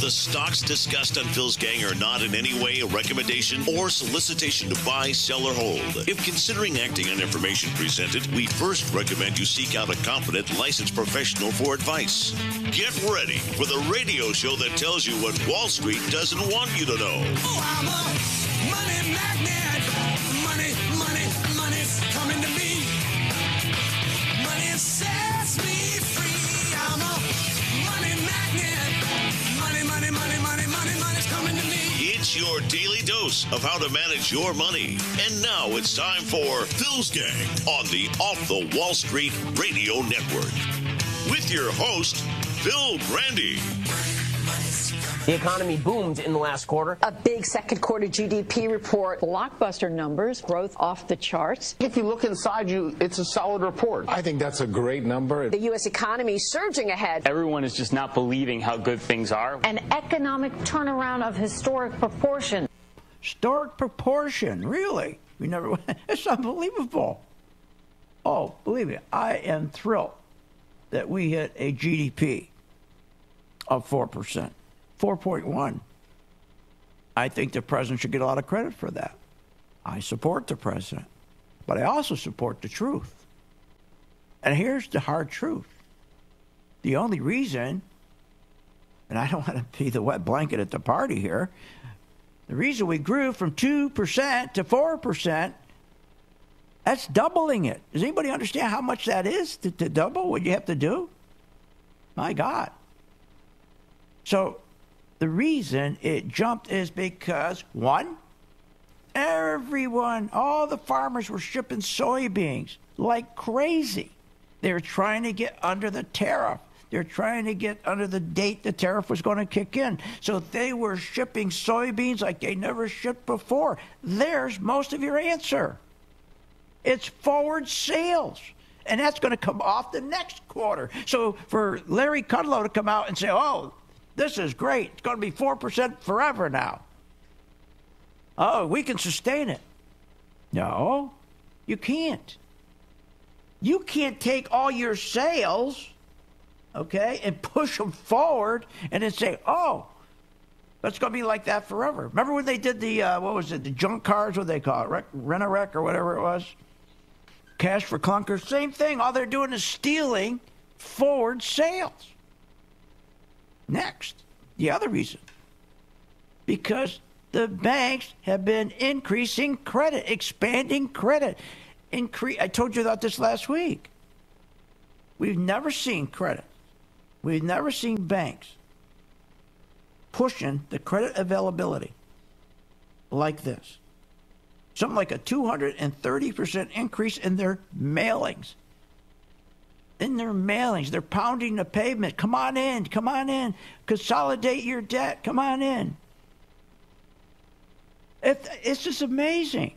The stocks discussed on Phil's Gang are not in any way a recommendation or solicitation to buy, sell, or hold. If considering acting on information presented, we first recommend you seek out a competent, licensed professional for advice. Get ready for the radio show that tells you what Wall Street doesn't want you to know. Oh, I'm a money magnet. Money's coming to me. Money sets me free. I'm a money magnet. Money's coming to me. It's your daily dose of how to manage your money. And now it's time for Phil's Gang on the Off the Wall Street Radio Network. With your host, Phil Grande. The economy boomed in the last quarter. A big second quarter GDP report. Blockbuster numbers, growth off the charts. If you look inside you, it's a solid report. I think that's a great number. The U.S. economy surging ahead. Everyone is just not believing how good things are. An economic turnaround of historic proportion. Historic proportion, really? We never. It's unbelievable. Oh, believe me, I am thrilled that we hit a GDP of 4%. 4.1. I think the president should get a lot of credit for that. I support the president, but I also support the truth. And here's the hard truth. The only reason, and I don't want to be the wet blanket at the party here, the reason we grew from 2% to 4%, that's doubling it. Does anybody understand how much that is to double what you have to do? My God. So the reason it jumped is because, one, everyone, all the farmers were shipping soybeans like crazy. They were trying to get under the tariff. They're trying to get under the date the tariff was going to kick in. So they were shipping soybeans like they never shipped before. There's most of your answer. It's forward sales. And that's going to come off the next quarter. So for Larry Kudlow to come out and say, oh, this is great. It's going to be 4% forever now. Oh, we can sustain it. No, you can't. You can't take all your sales, okay, and push them forward and then say, oh, that's going to be like that forever. Remember when they did the, the junk cars, what they call it, Rent-A-Wreck or whatever it was? Cash for clunkers, same thing. All they're doing is stealing forward sales. Next, the other reason, because the banks have been increasing credit, expanding credit. I told you about this last week. We've never seen credit. We've never seen banks pushing the credit availability like this. Something like a 230% increase in their mailings. They're pounding the pavement. Come on in. Consolidate your debt. Come on in. It's just amazing.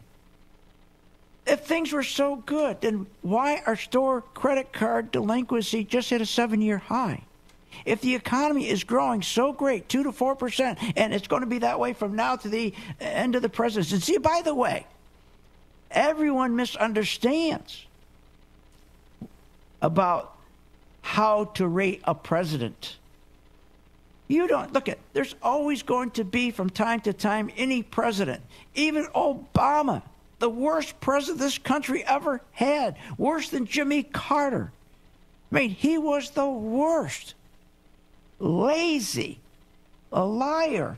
If things were so good, then why are store credit card delinquency just at a 7-year high? If the economy is growing so great, 2 to 4%, and it's going to be that way from now to the end of the presidency. See, by the way, everyone misunderstands about how to rate a president. You don't look at. There's always going to be, from time to time, any president, even Obama, the worst president this country ever had, worse than Jimmy Carter. I mean, he was the worst. Lazy, a liar,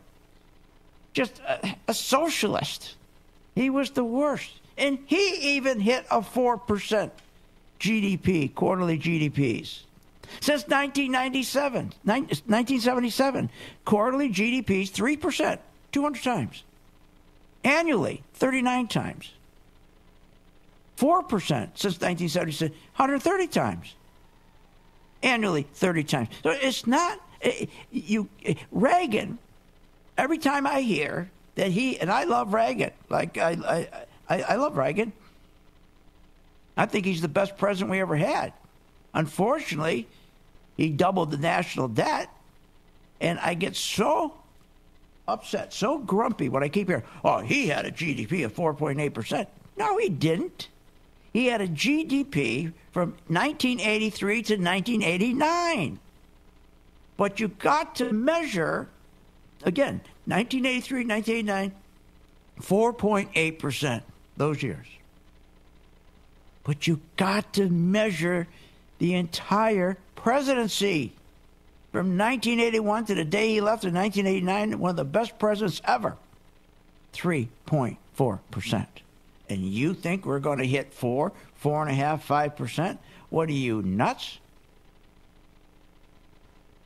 just a socialist. He was the worst. And he even hit a 4% GDP, quarterly GDPs. Since 1977, quarterly GDPs, 3%, 200 times. Annually, 39 times. 4% since 1976, 130 times. Annually, 30 times. So it's not, Reagan, every time I hear that and I love Reagan, like I love Reagan. I think he's the best president we ever had. Unfortunately, he doubled the national debt, and I get so upset, so grumpy when I keep hearing, oh, he had a GDP of 4.8%. No, he didn't. He had a GDP from 1983 to 1989. But you got to measure again, 1983, 1989, 4.8% those years. But you got to measure the entire presidency. From 1981 to the day he left in 1989, one of the best presidents ever, 3.4%. And you think we're going to hit 4.5%, 5%? What are you, nuts?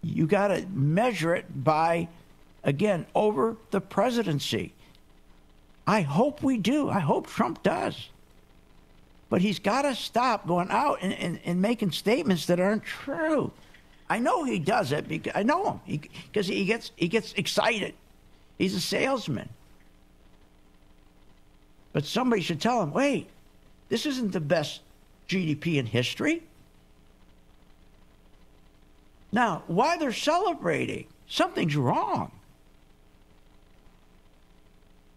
You got to measure it by, again, over the presidency. I hope we do. I hope Trump does. But he's got to stop going out and making statements that aren't true. I know he does it because I know him because he gets excited. He's a salesman. But somebody should tell him, wait, this isn't the best GDP in history. Now, why they're celebrating? Something's wrong.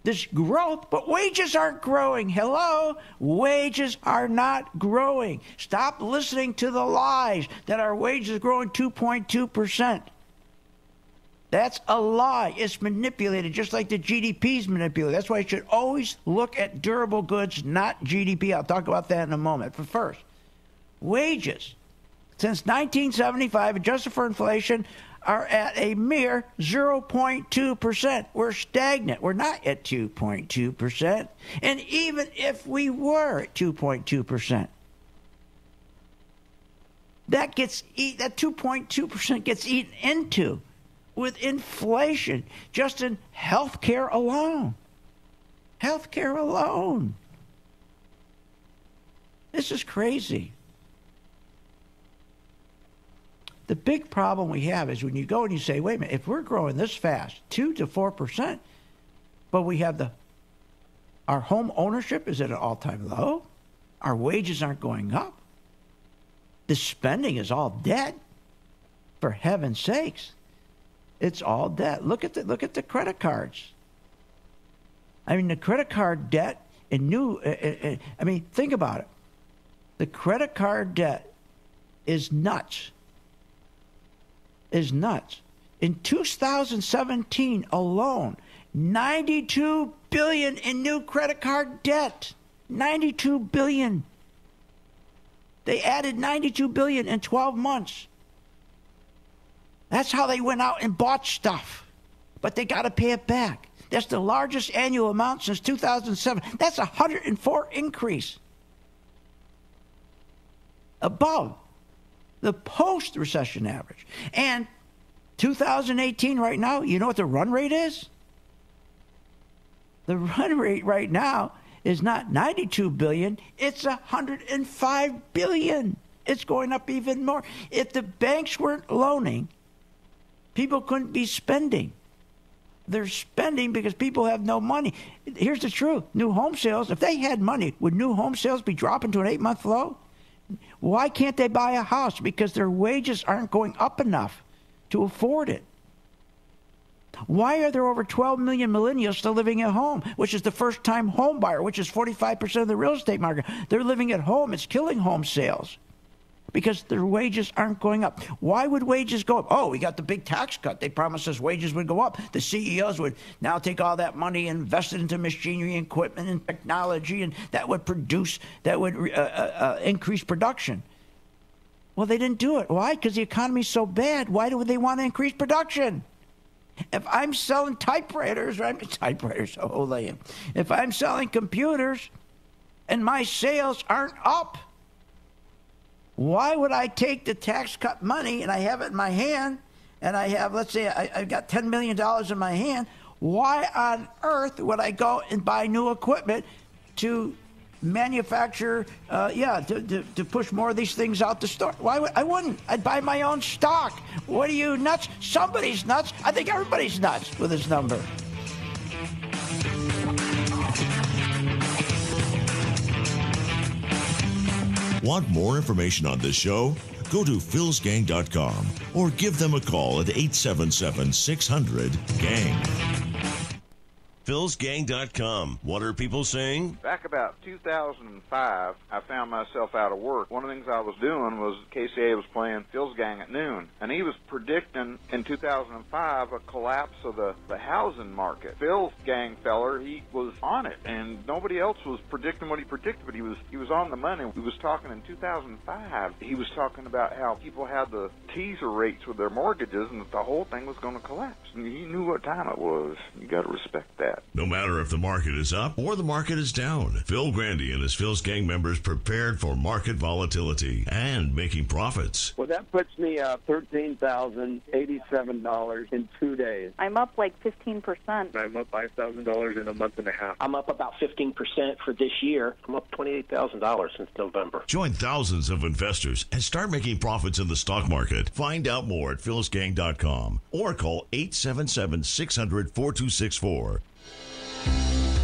This growth, but wages aren't growing. Hello? Wages are not growing. Stop listening to the lies that our wages are growing 2.2%. That's a lie. It's manipulated, just like the GDP is manipulated. That's why you should always look at durable goods, not GDP. I'll talk about that in a moment. But first, wages, since 1975, adjusted for inflation, are at a mere 0.2%. We're stagnant. We're not at 2.2%. And even if we were at 2.2%, that 2.2% gets eaten into with inflation just in healthcare alone. Healthcare alone. This is crazy. The big problem we have is when you go and you say, wait a minute, if we're growing this fast, 2 to 4%, but we have our home ownership is at an all-time low, our wages aren't going up, the spending is all debt, for heaven's sakes. It's all debt. Look at the credit cards. I mean, the credit card debt and think about it. The credit card debt is nuts. In 2017 alone, $92 billion in new credit card debt. $92 billion. They added $92 billion in 12 months. That's how they went out and bought stuff. But they got to pay it back. That's the largest annual amount since 2007. That's a 104 increase. Above the post-recession average. And 2018 right now, you know what the run rate is? The run rate right now is not $92 billion, it's $105 billion. It's going up even more. If the banks weren't loaning, people couldn't be spending. They're spending because people have no money. Here's the truth. New home sales, if they had money, would new home sales be dropping to an 8-month low? Why can't they buy a house? Because their wages aren't going up enough to afford it. Why are there over 12 million millennials still living at home, which is the first-time home buyer, which is 45% of the real estate market? They're living at home. It's killing home sales because their wages aren't going up. Why would wages go up? Oh, we got the big tax cut. They promised us wages would go up. The CEOs would now take all that money and invest it into machinery, equipment, and technology, and that would increase production. Well, they didn't do it. Why? Because the economy's so bad. Why do they want to increase production? If I'm selling typewriters, if I'm selling computers and my sales aren't up, why would I take the tax cut money and I have it in my hand and I have, let's say I've got $10 million in my hand, why on earth would I go and buy new equipment to manufacture, to push more of these things out the store? I wouldn't. I'd buy my own stock. What are you, nuts? Somebody's nuts. I think everybody's nuts with this number. Want more information on this show? Go to philsgang.com or give them a call at 877-600-GANG. philsgang.com. What are people saying? Back about 2005, I found myself out of work. One of the things I was doing was KCA was playing Phil's Gang at noon, and he was predicting in 2005 a collapse of the housing market. Phil's Gang feller, he was on it, and nobody else was predicting what he predicted, but he was on the money. He was talking in 2005. He was talking about how people had the teaser rates with their mortgages, and that the whole thing was going to collapse. And he knew what time it was. You got to respect that. No matter if the market is up or the market is down, Phil Grandy and his Phil's Gang members prepared for market volatility and making profits. Well, that puts me up $13,087 in 2 days. I'm up like 15%. I'm up $5,000 in a month and a half. I'm up about 15% for this year. I'm up $28,000 since November. Join thousands of investors and start making profits in the stock market. Find out more at philsgang.com or call 877-600-4264.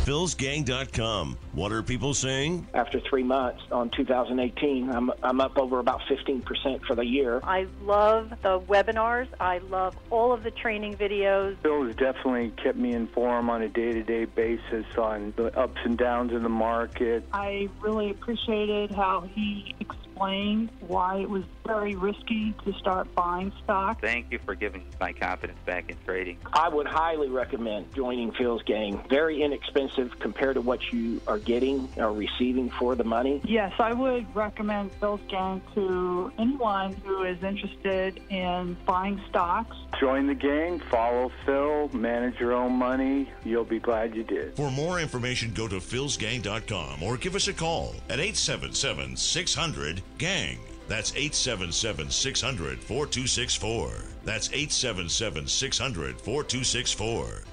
philsgang.com. What are people saying? After 3 months on 2018, I'm up over about 15% for the year. I love the webinars. I love all of the training videos. Phil has definitely kept me informed on a day-to-day basis on the ups and downs in the market. I really appreciated how he explained why it was very risky to start buying stock. Thank you for giving my confidence back in trading. I would highly recommend joining Phil's Gang. Very inexpensive compared to what you are getting or receiving for the money. Yes, I would recommend Phil's Gang to anyone who is interested in buying stocks. Join the gang, follow Phil, manage your own money. You'll be glad you did. For more information, go to philsgang.com or give us a call at 877-600-GANG. That's 877-600-4264. That's 877-600-4264.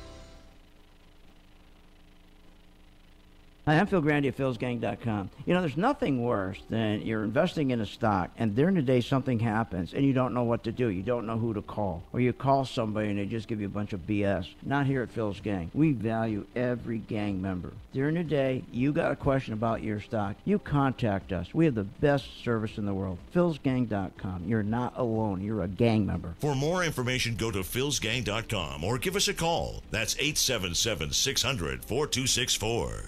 Hi, I'm Phil Grandy at philsgang.com. You know, there's nothing worse than you're investing in a stock and during the day something happens and you don't know what to do. You don't know who to call. Or you call somebody and they just give you a bunch of BS. Not here at Phil's Gang. We value every gang member. During the day, you got a question about your stock, you contact us. We have the best service in the world. philsgang.com. You're not alone. You're a gang member. For more information, go to philsgang.com or give us a call. That's 877-600-4264.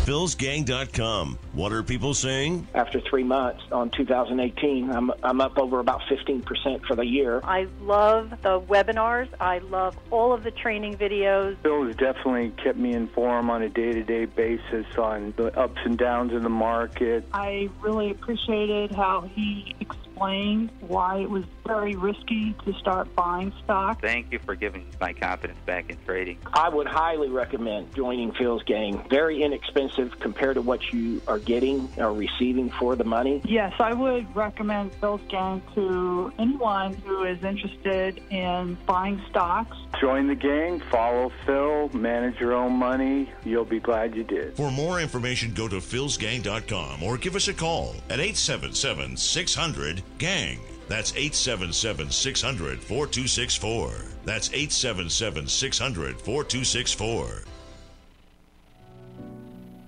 philsgang.com. What are people saying? After 3 months on 2018, I'm up over about 15% for the year. I love the webinars. I love all of the training videos. Phil has definitely kept me informed on a day-to-day basis on the ups and downs in the market. I really appreciated how he explained why it was very risky to start buying stock. Thank you for giving my confidence back in trading. I would highly recommend joining Phil's Gang. Very inexpensive compared to what you are getting or receiving for the money. Yes, I would recommend Phil's Gang to anyone who is interested in buying stocks. Join the gang, follow Phil, manage your own money. You'll be glad you did. For more information, go to philsgang.com or give us a call at 877-600-GANG. That's 877-600-4264. That's 877-600-4264.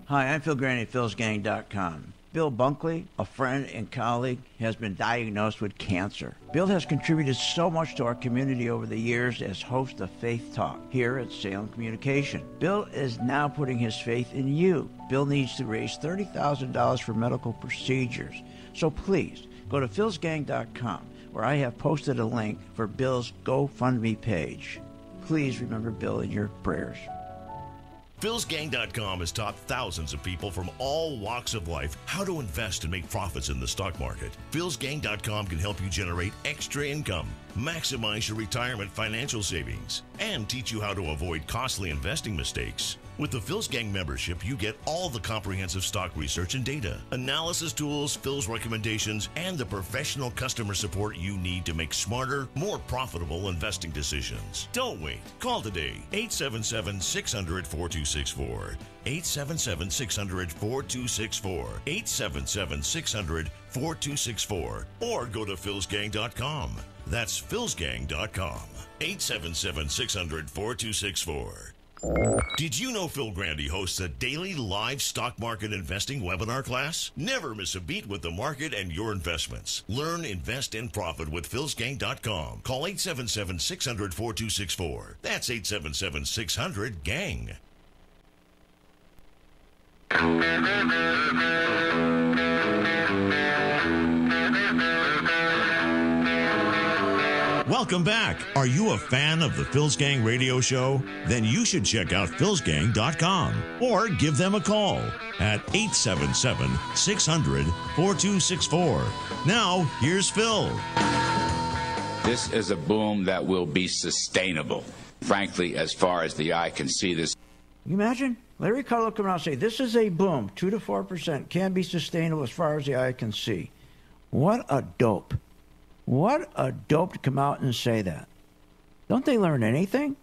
Hi, I'm Phil Grandy at philsgang.com. Bill Bunkley, a friend and colleague, has been diagnosed with cancer. Bill has contributed so much to our community over the years as host of Faith Talk here at Salem Communication. Bill is now putting his faith in you. Bill needs to raise $30,000 for medical procedures. So please, go to philsgang.com, where I have posted a link for Bill's GoFundMe page. Please remember Bill in your prayers. philsgang.com has taught thousands of people from all walks of life how to invest and make profits in the stock market. philsgang.com can help you generate extra income, maximize your retirement financial savings, and teach you how to avoid costly investing mistakes. With the Phil's Gang membership, you get all the comprehensive stock research and data, analysis tools, Phil's recommendations, and the professional customer support you need to make smarter, more profitable investing decisions. Don't wait. Call today, 877-600-4264. 877-600-4264. 877-600-4264. Or go to philsgang.com. That's philsgang.com. 877-600-4264. Did you know Phil Grandy hosts a daily live stock market investing webinar class? Never miss a beat with the market and your investments. Learn, invest, and profit with philsgang.com. Call 877-600-4264. That's 877-600-GANG. Welcome back. Are you a fan of the Phil's Gang radio show? Then you should check out philsgang.com or give them a call at 877-600-4264. Now, here's Phil. This is a boom that will be sustainable. Frankly, as far as the eye can see this. Can you imagine? Larry Kudlow come out and say, this is a boom, 2 to 4%, can be sustainable as far as the eye can see. What a dope. What a dope to come out and say that. Don't they learn anything?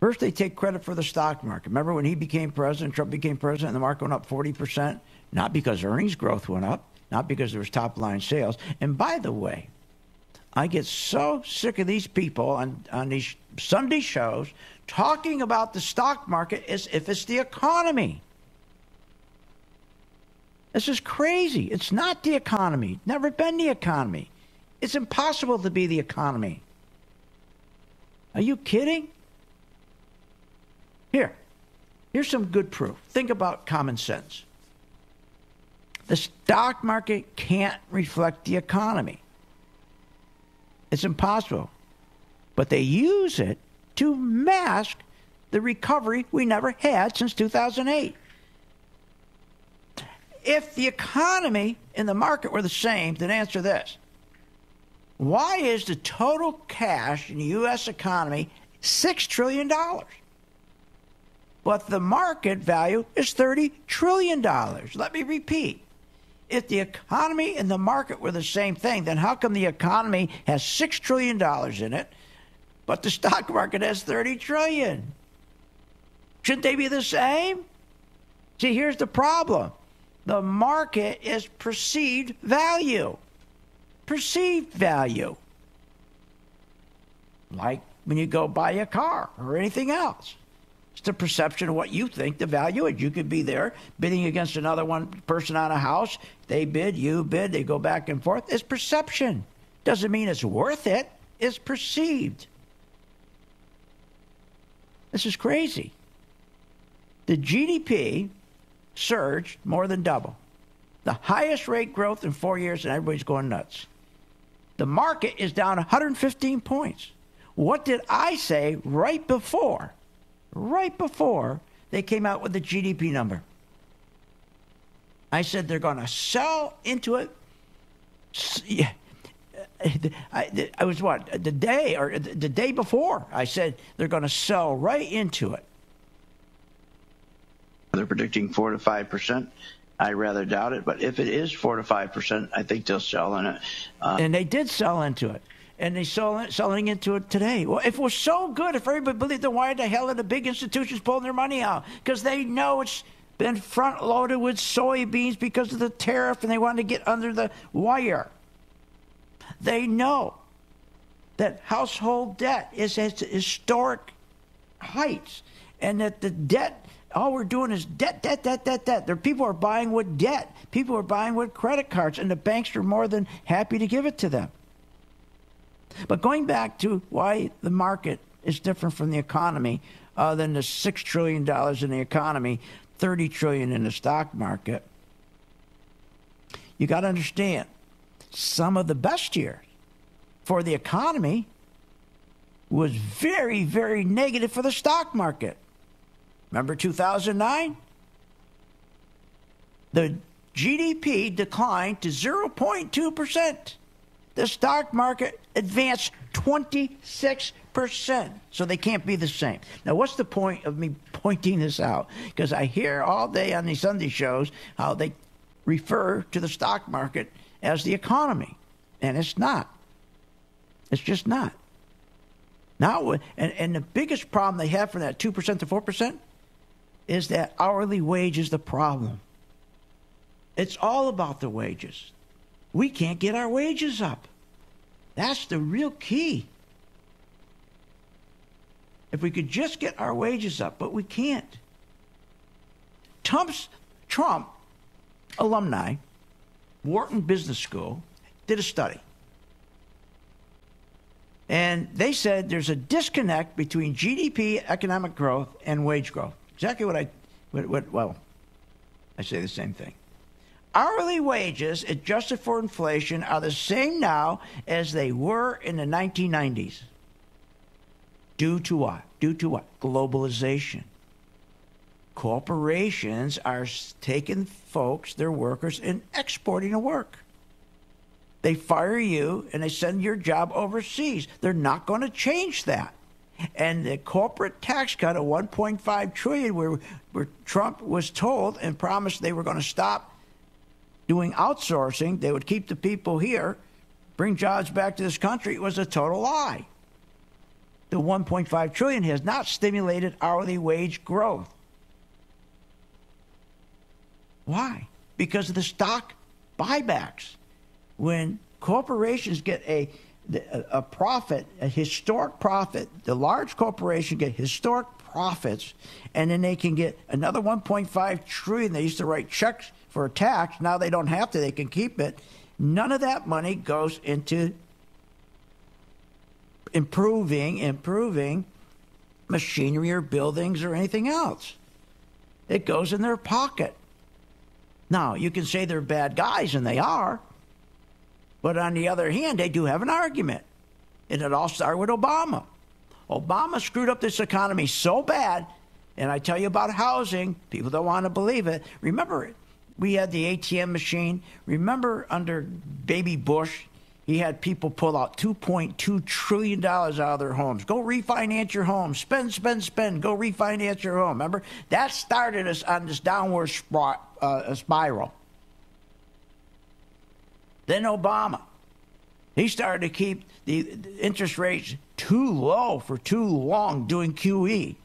First, they take credit for the stock market. Remember when he became president, Trump became president, and the market went up 40%? Not because earnings growth went up, not because there was top-line sales. And by the way, I get so sick of these people on these Sunday shows talking about the stock market as if it's the economy. This is crazy. It's not the economy. Never been the economy. It's impossible to be the economy. Are you kidding? Here's some good proof. Think about common sense. The stock market can't reflect the economy. It's impossible. But they use it to mask the recovery we never had since 2008. If the economy and the market were the same, then answer this. Why is the total cash in the U.S. economy $6 trillion? But the market value is $30 trillion. Let me repeat. If the economy and the market were the same thing, then how come the economy has $6 trillion in it, but the stock market has $30 trillion? Shouldn't they be the same? See, here's the problem. The market is perceived value. Perceived value. Like when you go buy a car or anything else. It's the perception of what you think the value is. You could be there bidding against another one person on a house. They bid, you bid, they go back and forth. It's perception. Doesn't mean it's worth it. It's perceived. This is crazy. The GDP surged more than double. The highest rate growth in 4 years, and everybody's going nuts. The market is down 115 points. What did I say right before they came out with the GDP number? I said they're going to sell into it. I was the day before, I said they're going to sell right into it. They're predicting 4 to 5%. I rather doubt it, but if it is 4 to 5%, I think they'll sell in it. And they did sell into it. And they selling into it today. Well, if it was so good, if everybody believed, then why the hell are the big institutions pulling their money out? Because they know it's been front-loaded with soybeans because of the tariff, and they want to get under the wire. They know that household debt is at historic heights, and that the debt, all we're doing is debt. People are buying with debt. People are buying with credit cards, and the banks are more than happy to give it to them. But going back to why the market is different from the economy, than the $6 trillion in the economy, $30 trillion in the stock market, you got to understand, some of the best years for the economy was very, very negative for the stock market. Remember 2009? The GDP declined to 0.2%. The stock market advanced 26%. So they can't be the same. Now, what's the point of me pointing this out? Because I hear all day on these Sunday shows how they refer to the stock market as the economy. And it's not. It's just not. Now, and the biggest problem they have from that 2% to 4% is that hourly wage is the problem. It's all about the wages. We can't get our wages up. That's the real key. If we could just get our wages up, but we can't. Trump alumni, Wharton Business School, did a study. And they said there's a disconnect between GDP, economic growth, and wage growth. Exactly well, I say the same thing. Hourly wages, adjusted for inflation, are the same now as they were in the 1990s. Due to what? Globalization. Corporations are taking folks, their workers, and exporting to work. They fire you and they send your job overseas. They're not going to change that. And the corporate tax cut of $1.5 trillion, where Trump was told and promised they were going to stop doing outsourcing, they would keep the people here, bring jobs back to this country, was a total lie. The $1.5 trillion has not stimulated hourly wage growth. Why? Because of the stock buybacks. When corporations get a profit, a historic profit, the large corporation get historic profits, and then they can get another $1.5 trillion. They used to write checks for a tax. Now they don't have to. They can keep it. None of that money goes into improving machinery or buildings or anything else. It goes in their pocket. Now, you can say they're bad guys, and they are. But on the other hand, they do have an argument. And it all started with Obama. Obama screwed up this economy so bad, and I tell you about housing, people don't want to believe it. Remember, we had the ATM machine. Remember under baby Bush, he had people pull out $2.2 trillion out of their homes. Go refinance your home. Spend. Go refinance your home. Remember? That started us on this downward spiral. Then Obama. He started to keep the interest rates too low for too long doing QE.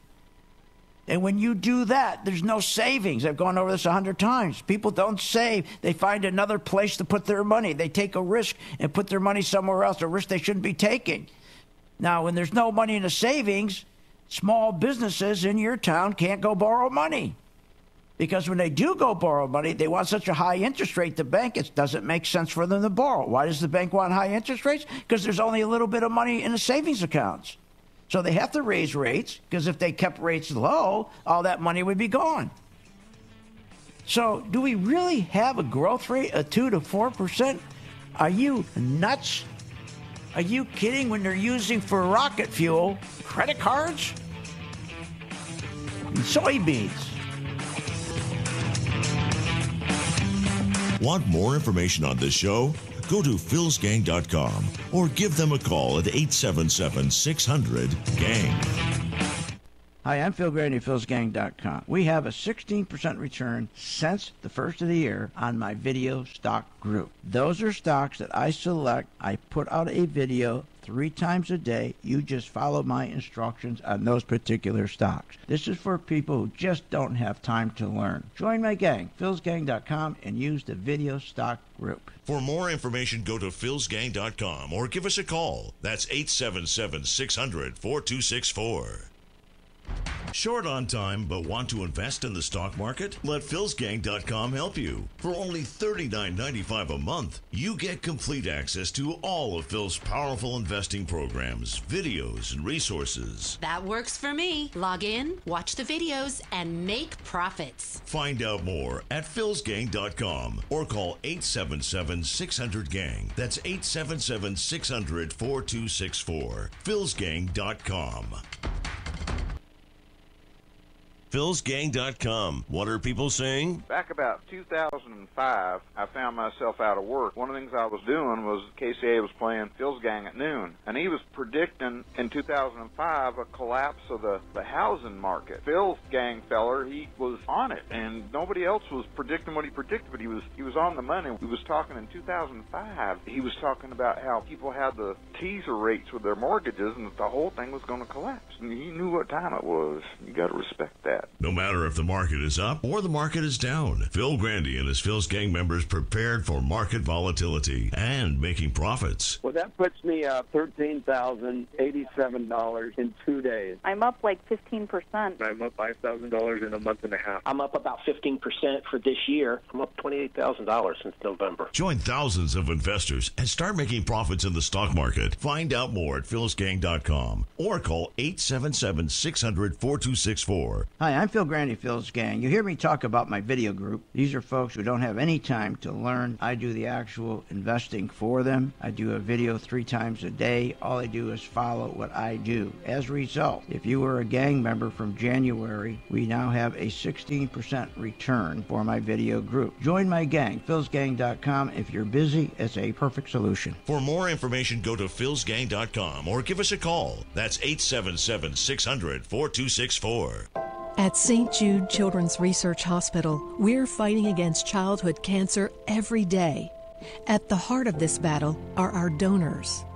And when you do that, there's no savings. I've gone over this 100 times. People don't save. They find another place to put their money. They take a risk and put their money somewhere else, a risk they shouldn't be taking. Now, when there's no money in the savings, small businesses in your town can't go borrow money. Because when they do go borrow money, they want such a high interest rate, the bank, it doesn't make sense for them to borrow. Why does the bank want high interest rates? Because there's only a little bit of money in the savings accounts. So they have to raise rates, because if they kept rates low, all that money would be gone. So do we really have a growth rate of 2 to 4%? Are you nuts? Are you kidding when they're using for rocket fuel credit cards and soybeans? Want more information on this show? Go to philsgang.com or give them a call at 877-600-GANG. Hi, I'm Phil Grady at philsgang.com. We have a 16% return since the first of the year on my video stock group. Those are stocks that I select. I put out a video 3 times a day. You just follow my instructions on those particular stocks. This is for people who just don't have time to learn. Join my gang, philsgang.com, and use the video stock group. For more information, go to philsgang.com or give us a call. That's 877-600-4264. Short on time but want to invest in the stock market? Let philsgang.com help you. For only $39.95 a month, you get complete access to all of Phil's powerful investing programs, videos, and resources. That works for me. Log in, watch the videos, and make profits. Find out more at philsgang.com or call 877-600-GANG. That's 877-600-4264. philsgang.com. philsgang.com. What are people saying? Back about 2005, I found myself out of work. One of the things I was doing was KCA was playing Phil's Gang at noon, and he was predicting in 2005 a collapse of the housing market. Phil's Gang feller, he was on it, and nobody else was predicting what he predicted, but he was on the money. He was talking in 2005. He was talking about how people had the teaser rates with their mortgages, and that the whole thing was going to collapse. And he knew what time it was. You got to respect that. that. No matter if the market is up or the market is down, Phil Grandy and his Phil's Gang members prepared for market volatility and making profits. Well, that puts me up $13,087 in 2 days. I'm up like 15%. I'm up $5,000 in a month and a half. I'm up about 15% for this year. I'm up $28,000 since November. Join thousands of investors and start making profits in the stock market. Find out more at philsgang.com or call 877-600-4264. Hi, I'm Phil Grandy, Phil's Gang. You hear me talk about my video group. These are folks who don't have any time to learn. I do the actual investing for them. I do a video 3 times a day. All I do is follow what I do. As a result, if you were a gang member from January, we now have a 16% return for my video group. Join my gang, philsgang.com. If you're busy, it's a perfect solution. For more information, go to philsgang.com or give us a call. That's 877-600-4264. At St. Jude Children's Research Hospital, we're fighting against childhood cancer every day. At the heart of this battle are our donors.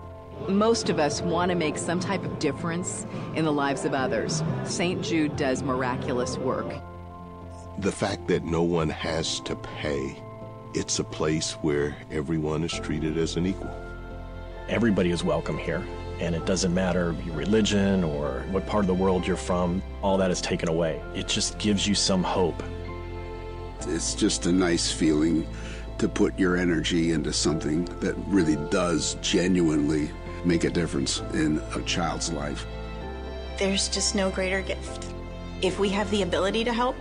Most of us want to make some type of difference in the lives of others. St. Jude does miraculous work. The fact that no one has to pay, it's a place where everyone is treated as an equal. Everybody is welcome here, and it doesn't matter your religion or what part of the world you're from. All that is taken away. It just gives you some hope. It's just a nice feeling to put your energy into something that really does genuinely make a difference in a child's life. There's just no greater gift. If we have the ability to help,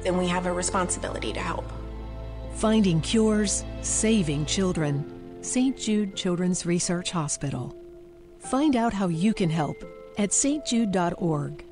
then we have a responsibility to help. Finding cures, saving children. St. Jude Children's Research Hospital. Find out how you can help at stjude.org.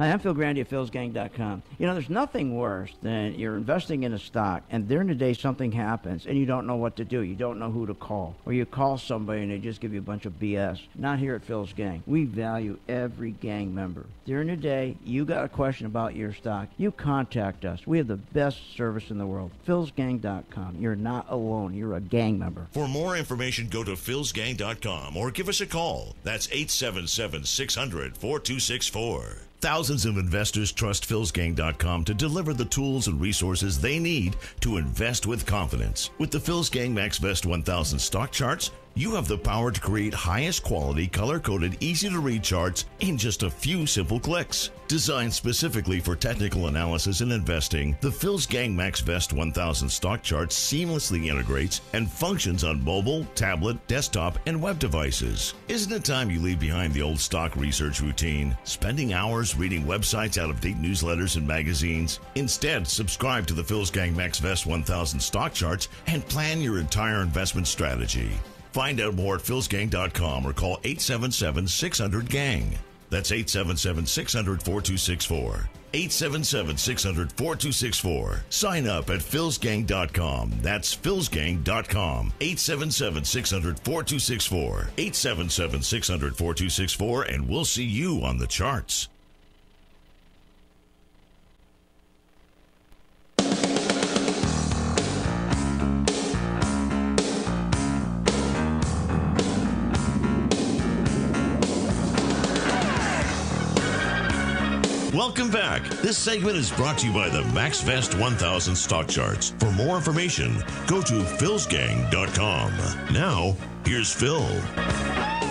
Hi, I'm Phil Grandy at philsgang.com. You know, there's nothing worse than you're investing in a stock and during the day something happens and you don't know what to do. You don't know who to call. Or you call somebody and they just give you a bunch of BS. Not here at Phil's Gang. We value every gang member. During the day, you got a question about your stock, you contact us. We have the best service in the world. philsgang.com. You're not alone. You're a gang member. For more information, go to philsgang.com or give us a call. That's 877-600-4264. Thousands of investors trust philsgang.com to deliver the tools and resources they need to invest with confidence. With the Phil's Gang MaxVest 1000 stock charts, you have the power to create highest quality, color-coded, easy-to-read charts in just a few simple clicks. Designed specifically for technical analysis and investing, the Phil's Gang MaxVest 1000 stock chart seamlessly integrates and functions on mobile, tablet, desktop, and web devices. Isn't it time you leave behind the old stock research routine, spending hours reading websites, out-of-date newsletters, and magazines? Instead, subscribe to the Phil's Gang MaxVest 1000 stock charts and plan your entire investment strategy. Find out more at philsgang.com or call 877-600-GANG. That's 877-600-4264. 877-600-4264. Sign up at philsgang.com. That's philsgang.com. 877-600-4264. 877-600-4264, and we'll see you on the charts. Welcome back. This segment is brought to you by the MaxVest 1000 stock charts. For more information, go to philsgang.com. Now, here's Phil.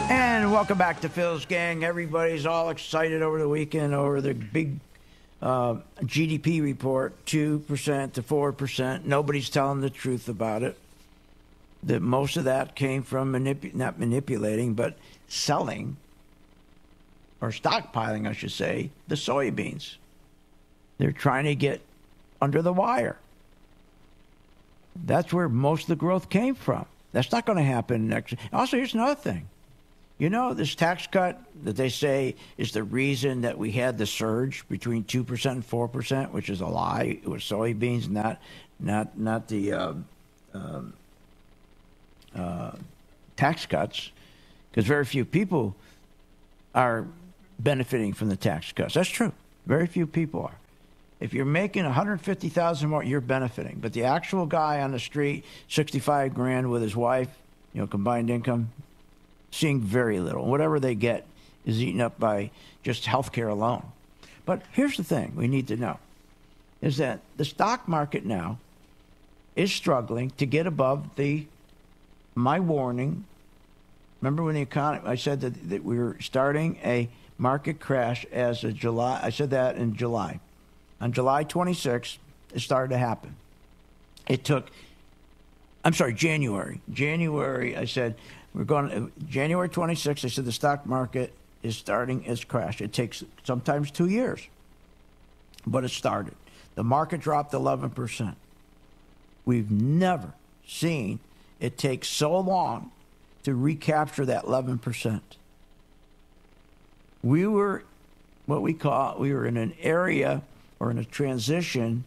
And welcome back to Phil's Gang. Everybody's all excited over the weekend over the big GDP report, 2% to 4%. Nobody's telling the truth about it. That most of that came from not manipulating, but selling, or stockpiling, I should say, the soybeans. They're trying to get under the wire. That's where most of the growth came from. That's not going to happen next. Also, here's another thing. You know, this tax cut that they say is the reason that we had the surge between 2% and 4%, which is a lie. It was soybeans, not the tax cuts, because very few people are benefiting from the tax cuts. That's true. Very few people are. If you're making $150,000 more, you're benefiting. But the actual guy on the street, $65,000 with his wife, combined income, seeing very little. Whatever they get is eaten up by just health care alone. But here's the thing we need to know, is that the stock market now is struggling to get above my warning. Remember when the economy, I said that we were starting a market crash as of July. I said that in July. On July 26th, it started to happen. January. January, I said, January 26th, I said the stock market is starting its crash. It takes sometimes 2 years, but it started. The market dropped 11%. We've never seen it take so long to recapture that 11%. We were in an area or in a transition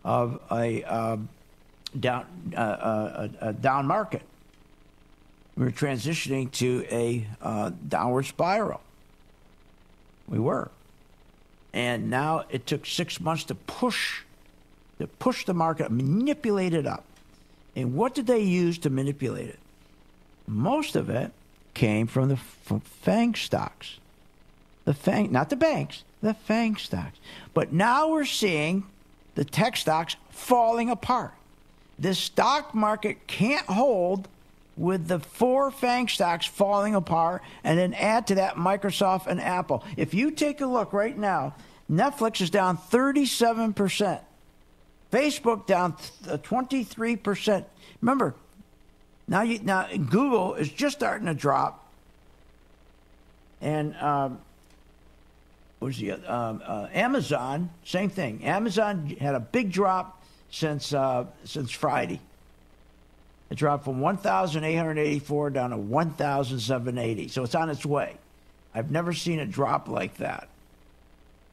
of a down market. We were transitioning to a downward spiral. We were. And now it took 6 months to push the market, manipulate it up. And what did they use to manipulate it? Most of it came from the FANG stocks. Not the banks, the FANG stocks. But now we're seeing the tech stocks falling apart. The stock market can't hold with the 4 FANG stocks falling apart, and then add to that Microsoft and Apple. If you take a look right now, Netflix is down 37%. Facebook down 23%. Remember, now Google is just starting to drop, and Amazon, same thing. Amazon had a big drop since Friday. It dropped from 1,884 down to 1,780. So it's on its way. I've never seen it drop like that.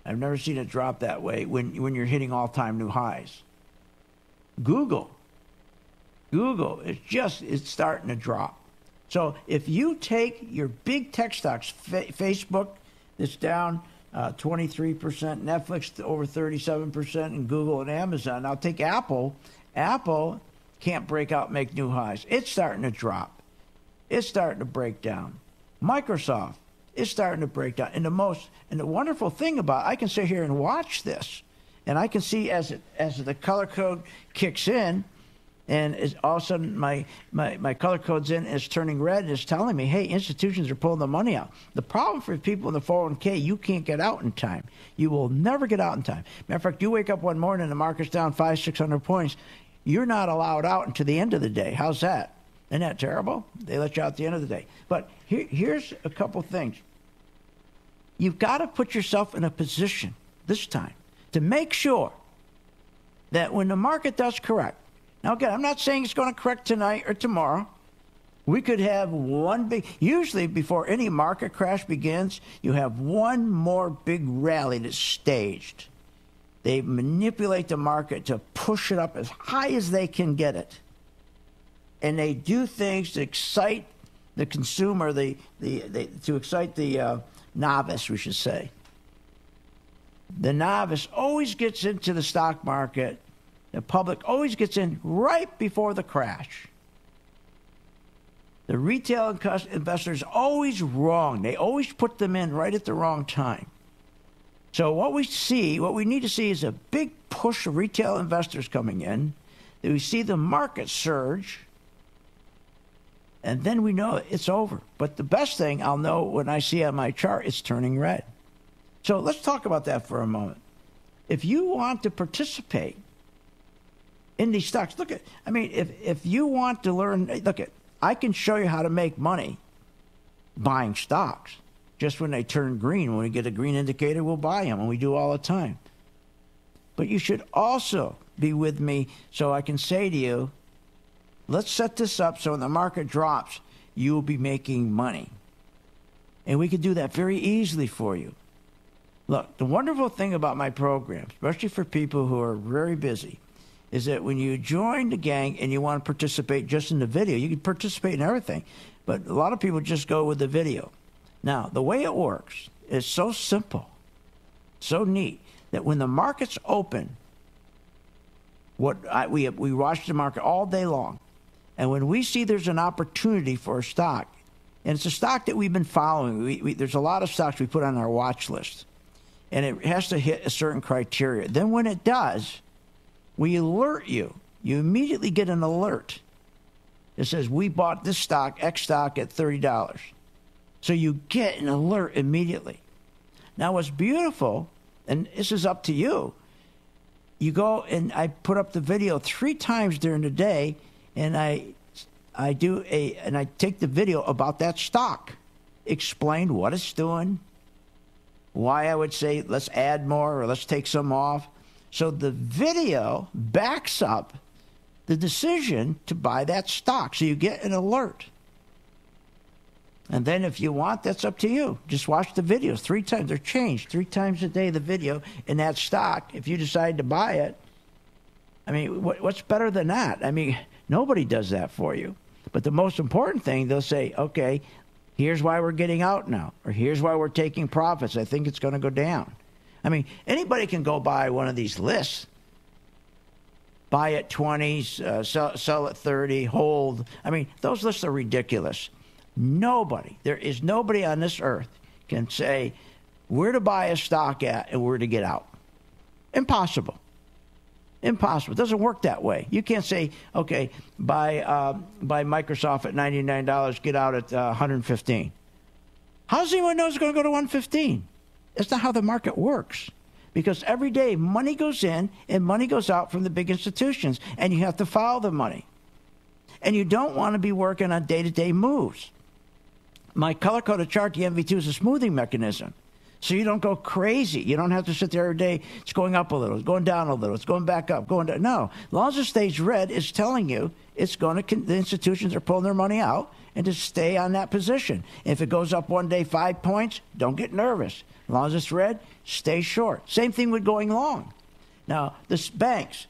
I've never seen it drop that way when you're hitting all-time new highs. Google it's starting to drop. So if you take your big tech stocks, Facebook that's down 23%, Netflix over 37%, and Google and Amazon. Now take Apple. Apple can't break out, make new highs. It's starting to drop. It's starting to break down. Microsoft is starting to break down. And the wonderful thing about I can sit here and watch this, and I can see as the color code kicks in, and all of a sudden my color code's in, is turning red, and it's telling me, hey, institutions are pulling the money out. The problem for people in the 401k, you can't get out in time. You will never get out in time. Matter of fact, you wake up one morning and the market's down 500-600 points. You're not allowed out until the end of the day. How's that? Isn't that terrible? They let you out at the end of the day. But here's a couple things. You've got to put yourself in a position this time to make sure that when the market does correct, now again, I'm not saying it's going to correct tonight or tomorrow. We could have usually before any market crash begins, you have one more big rally that's staged. They manipulate the market to push it up as high as they can get it. And they do things to excite the consumer, to excite the novice, we should say. The novice always gets into the stock market. The public always gets in right before the crash. The retail investors are always wrong. They always put them in right at the wrong time. So what we need to see is a big push of retail investors coming in. We see the market surge, and then we know it's over. But the best thing I'll know when I see on my chart, it's turning red. So let's talk about that for a moment. If you want to participate in these stocks, if you want to learn, I can show you how to make money buying stocks. Just when they turn green, when we get a green indicator, we'll buy them, and we do all the time. But you should also be with me so I can say to you, let's set this up so when the market drops, you will be making money. And we can do that very easily for you. Look, the wonderful thing about my program, especially for people who are very busy, is that when you join the gang and you want to participate just in the video, you can participate in everything. But a lot of people just go with the video. Now, the way it works is so simple, so neat, that when the market's open, we watch the market all day long. And when we see there's an opportunity for a stock, and it's a stock that we've been following, there's a lot of stocks we put on our watch list. and it has to hit a certain criteria. Then when it does, we alert you. You immediately get an alert. It says, we bought this stock, X stock, at $30. So you get an alert immediately. Now, what's beautiful, and this is up to you, you go and I put up the video 3 times during the day, and I take the video about that stock, explain what it's doing, why I would say let's add more or let's take some off. So the video backs up the decision to buy that stock. So you get an alert. And then if you want, that's up to you. Just watch the videos 3 times. They're changed 3 times a day, the video in that stock. If you decide to buy it, I mean, what's better than that? I mean, nobody does that for you. But the most important thing, they'll say, okay, here's why we're getting out now, or here's why we're taking profits. I think it's going to go down. I mean, anybody can go buy one of these lists. Buy at 20s, sell at 30, hold. I mean, those lists are ridiculous. There is nobody on this earth can say where to buy a stock at and where to get out. Impossible. Impossible. It doesn't work that way. You can't say, okay, buy Microsoft at $99, get out at $115. How does anyone know it's going to go to $115? That's not how the market works. Because every day money goes in and money goes out from the big institutions, and you have to follow the money. And you don't want to be working on day-to-day moves. My color-coded chart, the MV2, is a smoothing mechanism. So you don't go crazy. You don't have to sit there every day. It's going up a little. It's going down a little. It's going back up. Going down. No. As long as it stays red, it's telling you it's going to. The institutions are pulling their money out, and to stay on that position. If it goes up one day 5 points, don't get nervous. As long as it's red, stay short. Same thing with going long. Now, the banks.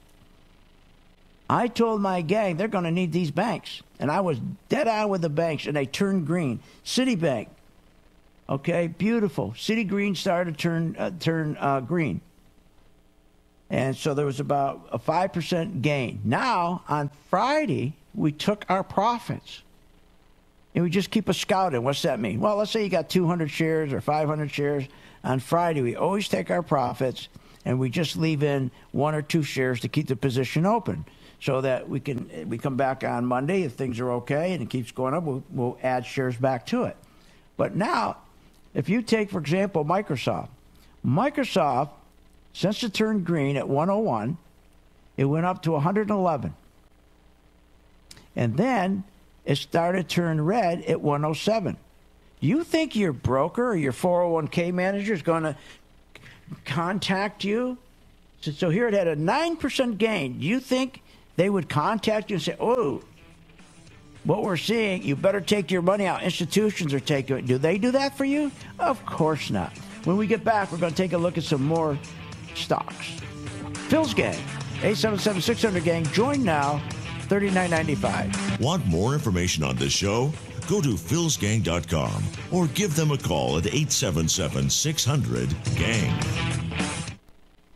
I told my gang they're going to need these banks. And I was dead on with the banks, and they turned green. Citibank, okay, beautiful. City Green started to turn green. And so there was about a 5% gain. Now, on Friday, we took our profits. And we just keep a scouting. What's that mean? Well, let's say you got 200 shares or 500 shares. On Friday, we always take our profits, and we just leave in 1 or 2 shares to keep the position open, so that we come back on Monday if things are okay and it keeps going up, we'll add shares back to it. But now, if you take, for example, Microsoft, since it turned green at 101, it went up to 111. And then it started to turn red at 107. Do you think your broker or your 401k manager is going to contact you? So here it had a 9% gain. Do you think they would contact you and say, oh, what we're seeing, you better take your money out. Institutions are taking it. Do they do that for you? Of course not. When we get back, we're going to take a look at some more stocks. Phil's Gang, 877-600-GANG. Join now, $39.95. Want more information on this show? Go to philsgang.com or give them a call at 877-600-GANG.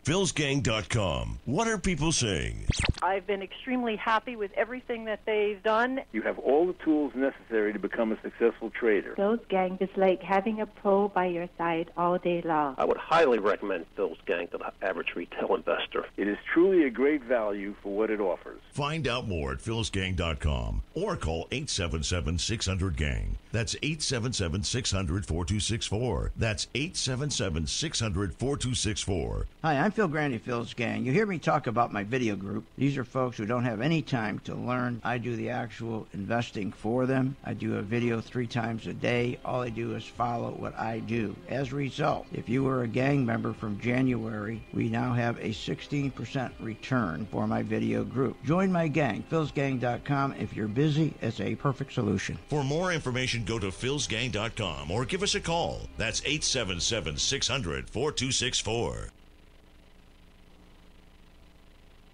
philsgang.com. What are people saying? I've been extremely happy with everything that they've done. You have all the tools necessary to become a successful trader. Phil's Gang is like having a pro by your side all day long. I would highly recommend Phil's Gang to the average retail investor. It is truly a great value for what it offers. Find out more at philsgang.com or call 877-600-GANG. That's 877-600-4264. That's 877-600-4264. Hi, I'm Phil Grandy, Phil's Gang. You hear me talk about my video group. These are folks who don't have any time to learn. I do the actual investing for them. I do a video 3 times a day. All I do is follow what I do. As a result, if you were a gang member from January, we now have a 16% return for my video group. Join my gang, philsgang.com. If you're busy, it's a perfect solution. For more information, go to philsgang.com or give us a call. That's 877-600-4264.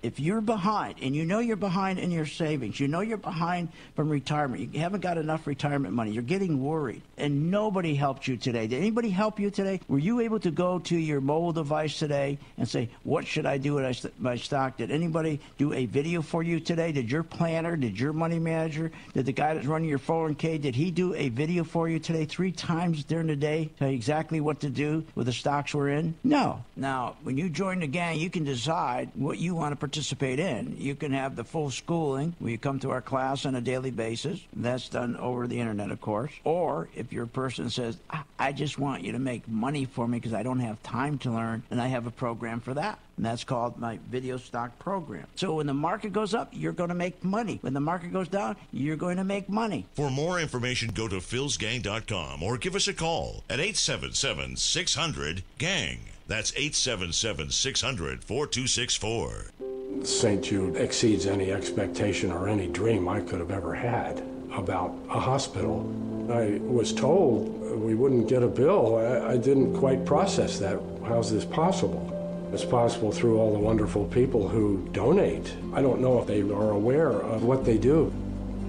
If you're behind, and you know you're behind in your savings, you know you're behind from retirement, you haven't got enough retirement money, you're getting worried, and nobody helped you today. Did anybody help you today? Were you able to go to your mobile device today and say, what should I do with my stock? Did anybody do a video for you today? Did your planner, did your money manager, did the guy that's running your 401k, did he do a video for you today 3 times during the day, tell you exactly what to do with the stocks we're in? No. Now, when you join the gang, you can decide what you want to participate in. You can have the full schooling where you come to our class on a daily basis. That's done over the internet, of course. Or if you're a person that says, I just want you to make money for me because I don't have time to learn, and I have a program for that. And that's called my video stock program. So when the market goes up, you're going to make money. When the market goes down, you're going to make money. For more information, go to philsgang.com or give us a call at 877-600-GANG. That's 877-600-4264. St. Jude exceeds any expectation or any dream I could have ever had about a hospital. I was told we wouldn't get a bill. I didn't quite process that. How's this possible? It's possible through all the wonderful people who donate. I don't know if they are aware of what they do,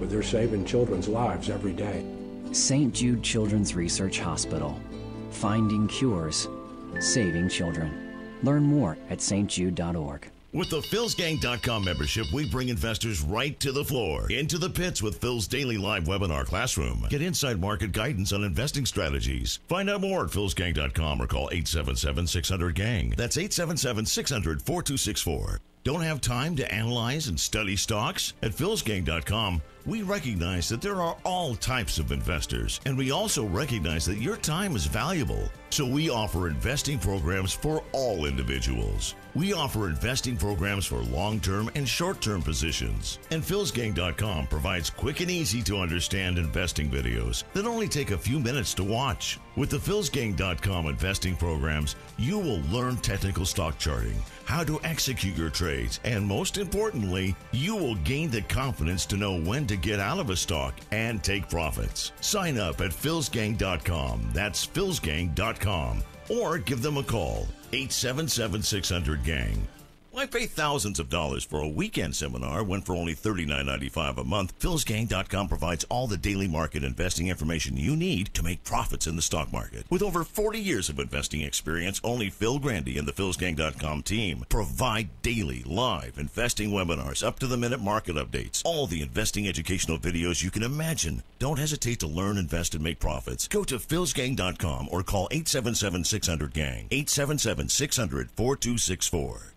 but they're saving children's lives every day. St. Jude Children's Research Hospital. Finding cures. Saving children. Learn more at stjude.org. With the philsgang.com membership, we bring investors right to the floor, into the pits with Phil's daily live webinar classroom. Get inside market guidance on investing strategies. Find out more at philsgang.com or call 877-600-GANG. That's 877-600-4264. Don't have time to analyze and study stocks? At philsgang.com, we recognize that there are all types of investors, and we also recognize that your time is valuable. So we offer investing programs for all individuals. We offer investing programs for long-term and short-term positions. And philsgang.com provides quick and easy to understand investing videos that only take a few minutes to watch. With the philsgang.com investing programs, you will learn technical stock charting, how to execute your trades, and most importantly, you will gain the confidence to know when to get out of a stock and take profits. Sign up at philsgang.com. That's philsgang.com. Or give them a call, 877-600-GANG. Why pay thousands of dollars for a weekend seminar when for only $39.95 a month, philsgang.com provides all the daily market investing information you need to make profits in the stock market. With over 40 years of investing experience, only Phil Grandy and the philsgang.com team provide daily live investing webinars, up-to-the-minute market updates, all the investing educational videos you can imagine. Don't hesitate to learn, invest, and make profits. Go to philsgang.com or call 877-600-GANG, 877-600-4264.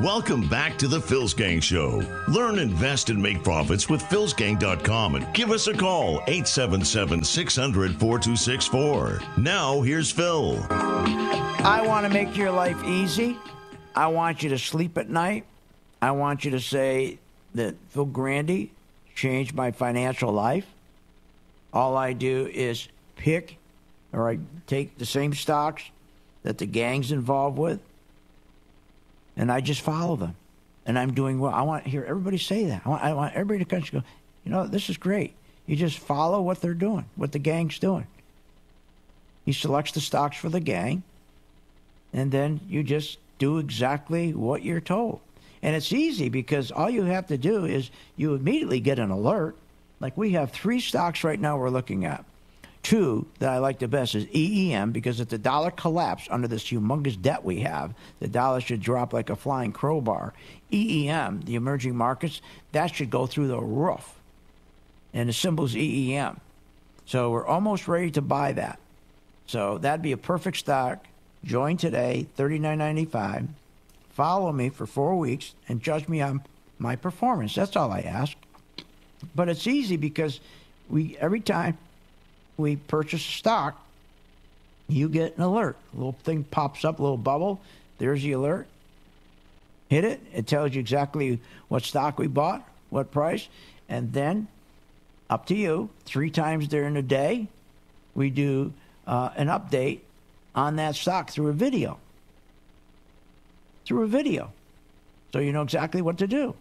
Welcome back to the Phil's Gang Show. Learn, invest, and make profits with philsgang.com and give us a call, 877-600-4264. Now, here's Phil. I want to make your life easy. I want you to sleep at night. I want you to say that Phil Grandy changed my financial life. All I do is pick, or I take the same stocks that the gang's involved with, and I just follow them. And I'm doing well. I want to hear everybody say that. I want everybody to go, you know, this is great. You just follow what they're doing, what the gang's doing. He selects the stocks for the gang, and then you just do exactly what you're told. And it's easy because all you have to do is you immediately get an alert. Like we have 3 stocks right now we're looking at. 2 that I like the best is EEM, because if the dollar collapsed under this humongous debt we have, the dollar should drop like a flying crowbar. EEM, the emerging markets, that should go through the roof. And the symbol is EEM. So we're almost ready to buy that. So that'd be a perfect stock. Join today, $39.95. Follow me for 4 weeks and judge me on my performance. That's all I ask. But it's easy because every time we purchase a stock, you get an alert. A little thing pops up, a little bubble. There's the alert. Hit it. It tells you exactly what stock we bought, what price. And then, up to you, 3 times during the day, we do an update on that stock through a video. So you know exactly what to do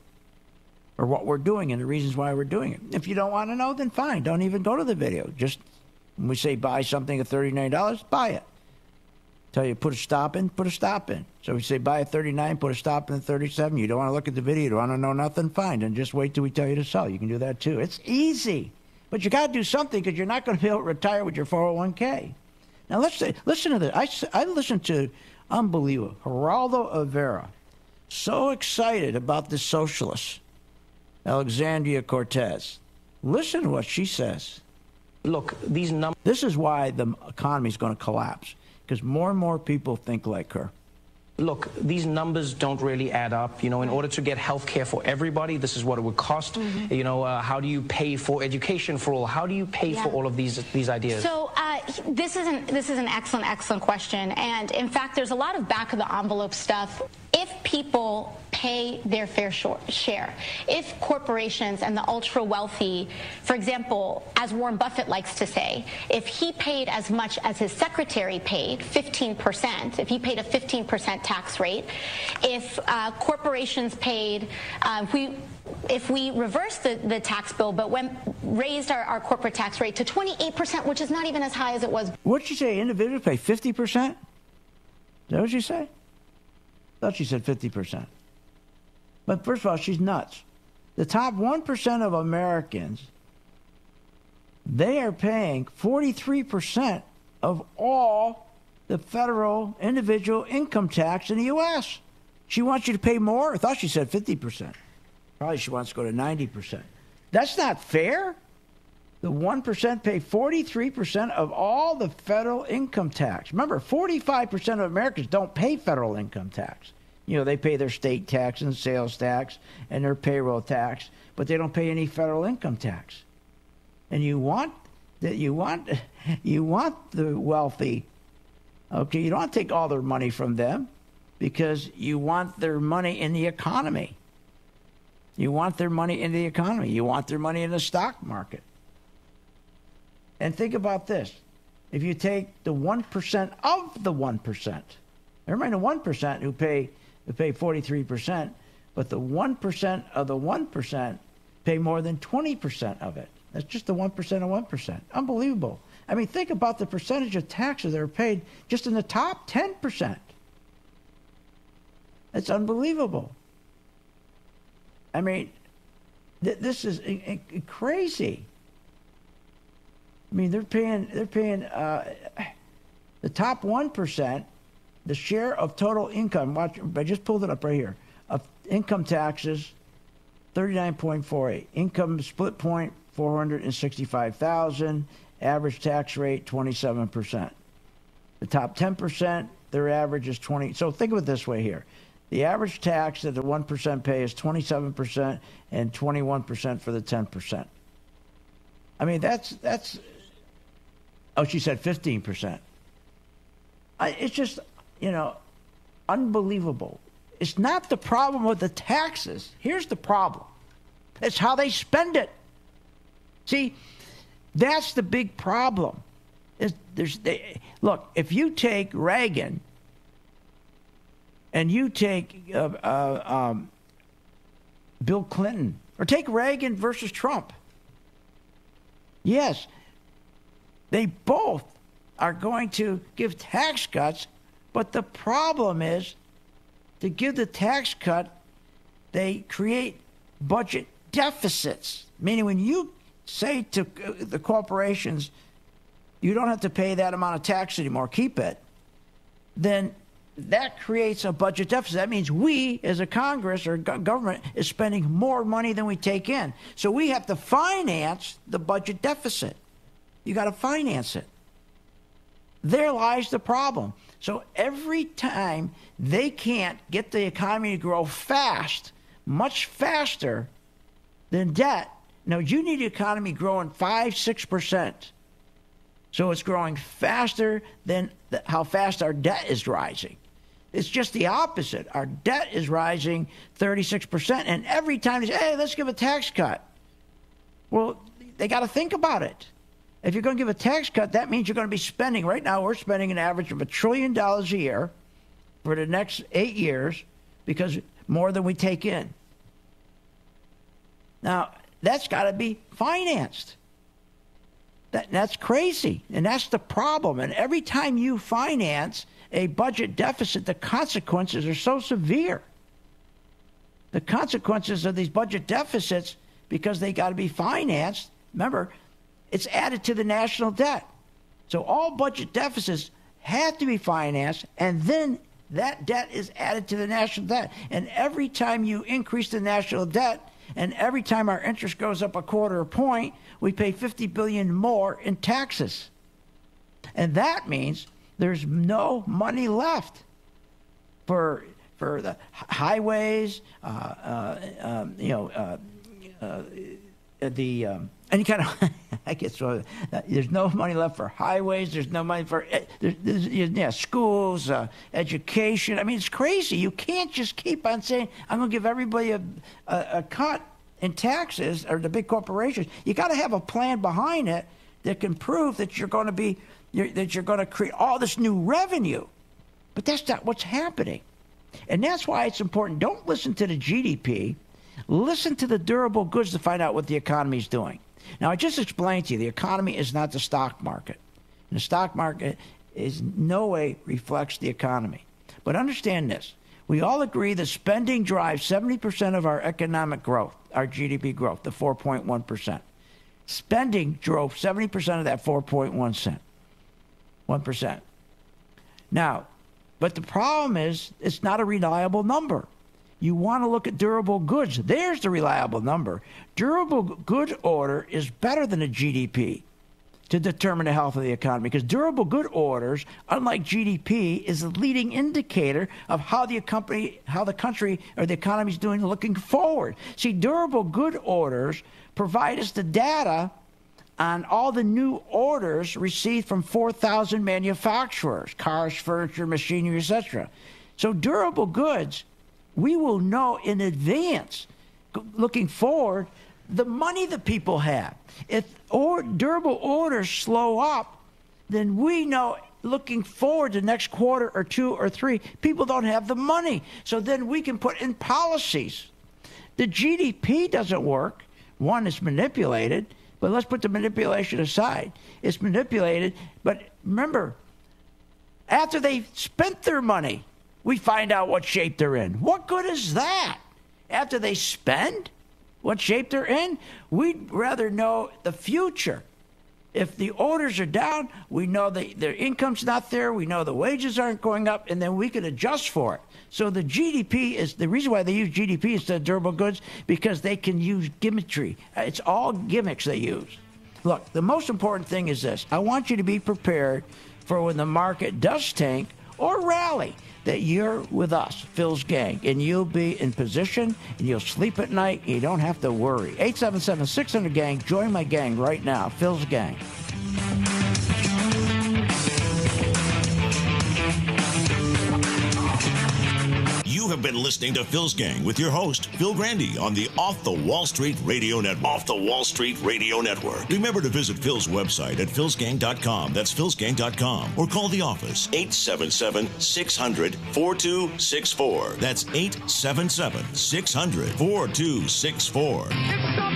or what we're doing and the reasons why we're doing it. If you don't want to know, then fine. Don't even go to the video. Just when we say buy something at $39, buy it. Tell you put a stop in, put a stop in. So we say buy at $39, put a stop in at $37. You don't want to look at the video, you don't want to know nothing, fine. And just wait till we tell you to sell. You can do that too. It's easy. But you got to do something because you're not going to be able to retire with your 401k. Now listen to this. I listened to, unbelievable, Geraldo Rivera. So excited about the socialist, Alexandria Cortez. Listen to what she says. Look, these numbers. This is why the economy is going to collapse, because more and more people think like her. Look, these numbers don't really add up. You know, in order to get health care for everybody, this is what it would cost. Mm-hmm. You know, how do you pay for education for all? How do you pay for all of these ideas? So this is an excellent question. And in fact, there's a lot of back of the envelope stuff. If people pay their fair share, if corporations and the ultra wealthy, for example, as Warren Buffett likes to say, if he paid as much as his secretary paid, 15%, if he paid a 15% tax rate, if corporations paid, if we reversed the tax bill but raised our corporate tax rate to 28%, which is not even as high as it was. What did you say? Individuals pay 50%? Is that what you say? I thought she said 50%. But first of all, she's nuts. The top 1% of Americans, they are paying 43% of all the federal individual income tax in the U.S. She wants you to pay more? I thought she said 50%. Probably she wants to go to 90%. That's not fair. The 1% pay 43% of all the federal income tax. Remember, 45% of Americans don't pay federal income tax. You know, they pay their state tax and sales tax and their payroll tax, but they don't pay any federal income tax. And you want the wealthy. Okay, you don't want to take all their money from them because you want their money in the economy. You want their money in the economy. You want their money in the stock market. And think about this. If you take the 1% of the 1%, never mind the 1% who pay 43%, but the 1% of the 1% pay more than 20% of it. That's just the 1% of 1%. Unbelievable. I mean, think about the percentage of taxes that are paid just in the top 10%. It's unbelievable. I mean, this is crazy. I mean, they're paying the top 1%, the share of total income. Watch, I just pulled it up right here. Of income taxes, 39.48. Income split point, 465,000. Average tax rate, 27%. The top 10%, their average is 20. So think of it this way here. The average tax that the 1% pay is 27% and 21% for the 10%. I mean, that's. Oh, she said 15%. It's just, unbelievable. It's not the problem with the taxes. Here's the problem. It's how they spend it. See, that's the big problem. Look, if you take Reagan and you take Bill Clinton, or take Reagan versus Trump, yes, they both are going to give tax cuts, but the problem is to give the tax cut, they create budget deficits. Meaning when you say to the corporations, you don't have to pay that amount of tax anymore, keep it, then that creates a budget deficit. That means we, as a Congress or government, is spending more money than we take in. So we have to finance the budget deficit. You got to finance it. There lies the problem. So every time they can't get the economy to grow fast, much faster than debt. Now, you need the economy growing 5-6%. So it's growing faster than how fast our debt is rising. It's just the opposite. Our debt is rising 36%. And every time they say, hey, let's give a tax cut. Well, they got to think about it. If you're going to give a tax cut, that means you're going to be spending. Right now, we're spending an average of $1 trillion a year for the next 8 years because more than we take in. Now, that's got to be financed. That's crazy, and that's the problem. And every time you finance a budget deficit, the consequences are so severe. The consequences of these budget deficits, because they got to be financed, remember, it's added to the national debt. So all budget deficits have to be financed, and then that debt is added to the national debt. And every time you increase the national debt, and every time our interest goes up a quarter point, we pay $50 billion more in taxes. And that means there's no money left for the highways, any kind of, I guess, there's no money left for highways. There's no money for schools, education. I mean, it's crazy. You can't just keep on saying, I'm going to give everybody a cut in taxes, or the big corporations. You got to have a plan behind it that can prove that you're going to create all this new revenue. But that's not what's happening. And that's why it's important. Don't listen to the GDP. Listen to the durable goods to find out what the economy is doing. Now, I just explained to you, the economy is not the stock market. And the stock market is no way reflects the economy. But understand this. We all agree that spending drives 70% of our economic growth, our GDP growth, the 4.1%. Spending drove 70% of that 1%. Now, but the problem is it's not a reliable number. You want to look at durable goods. There's the reliable number. Durable good order is better than a GDP to determine the health of the economy, because durable good orders, unlike GDP, is a leading indicator of how the country or the economy is doing looking forward. See, durable good orders provide us the data on all the new orders received from 4,000 manufacturers, cars, furniture, machinery, etc. So durable goods, we will know in advance, looking forward, the money that people have. If durable orders slow up, then we know looking forward to next quarter or 2 or 3, people don't have the money. So then we can put in policies. The GDP doesn't work. One, it's manipulated, but let's put the manipulation aside. It's manipulated, but remember, after they spent their money, we find out what shape they're in. What good is that? After they spend, what shape they're in? We'd rather know the future. If the orders are down, we know their income's not there, we know the wages aren't going up, and then we can adjust for it. So the GDP is, the reason why they use GDP instead of durable goods, because they can use gimmickry. It's all gimmicks they use. Look, the most important thing is this. I want you to be prepared for when the market does tank or rally, that you're with us, Phil's Gang, and you'll be in position, and you'll sleep at night, and you don't have to worry. 877-600-GANG. Join my gang right now, Phil's Gang. You have been listening to Phil's Gang with your host, Phil Grandy, on the Off the Wall Street Radio Network. Off the Wall Street Radio Network. Remember to visit Phil's website at philsgang.com. That's philsgang.com. Or call the office, 877-600-4264. That's 877-600-4264.